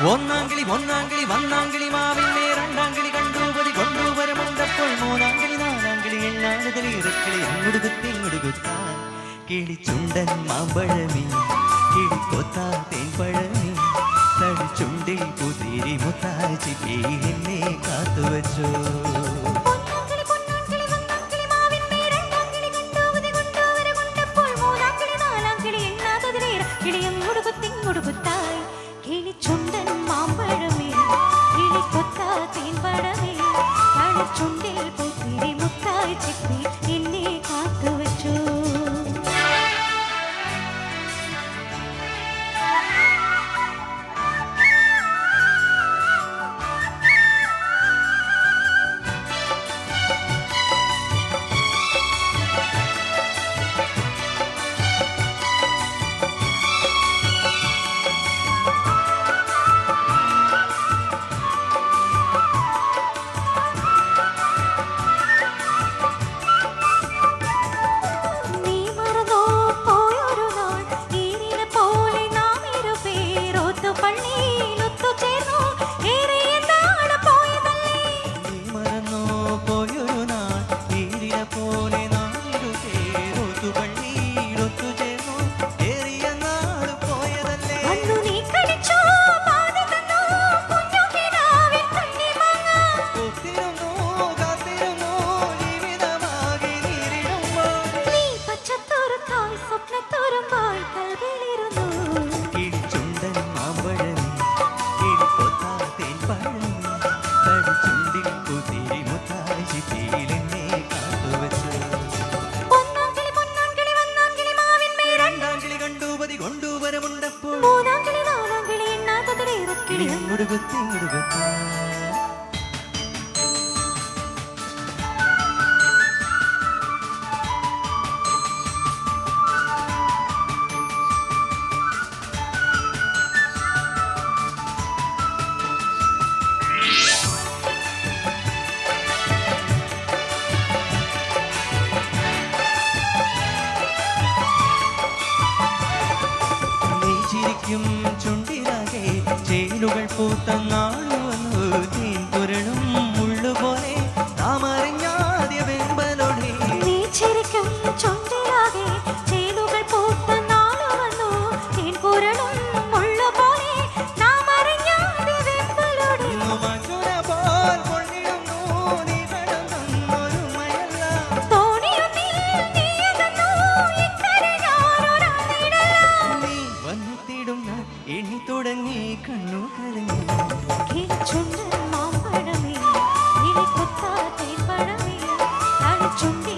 ഒന്നാങ്കിളി വന്നാങ്കിളി മാവിന്മേ രണ്ടാങ്കിളി കണ്ടുപതി കൊണ്ടുവരമുണ്ടപ്പോൾ മൂന്നാങ്കിളി നാലാങ്കിളി എണ്ണാടുതലി ഇറക്കിളി അങ്ങോട്ട് കുത്തി ഇങ്ങോട്ട് കുത്താൻ കിളിച്ചുണ്ടൻ മാമ്പഴമേ കിളിക്കൊത്താ തേൻപഴമേ തടിച്ചുണ്ടിൽ പുതിരി മുത്താച്ചി എന്നെ കാത്തുവച്ചോ കിളിച്ചുണ്ടൻ മാമ്പഴമേ കിളിക്കൊത്താ തേൻപഴമേ തടിച്ചുണ്ടിൽ പുതിരി മുത്താച്ചി എന്നെ കാത്തുവച്ചോ ചുണ്ടിലാകെ ചേലുകൾ പൂത്തങ്ങാളു വന്നു തീൻ പുരളും മുള്ളുപോലെ താമറിഞ്ഞാദ്യ വെമ്പലോടെ നീ ചിരിക്കും ചുണ്ടിലാകെ ചേലുകൾ പൂത്തങ്ങാളു വന്നു തീൻ പുരളും മുള്ളുപോലെ താമറിഞ്ഞാദ്യ വെമ്പലോടെ മധുര പോൽ പൊള്ളിടുന്നു നീ കടന്നൊരു മയല്ല തോണിയൊന്നിൽ നീയകന്നു ഇക്കരെ ഞാനൊരാളിടല നീ വന്നെത്തിടും എണ്ണി തുടങ്ങി കണ്ണു കലങ്ങി കിളിച്ചുണ്ടൻ മാമ്പഴമേ കിളിക്കൊത്താ തേൻപഴമേ തടിച്ചുണ്ടി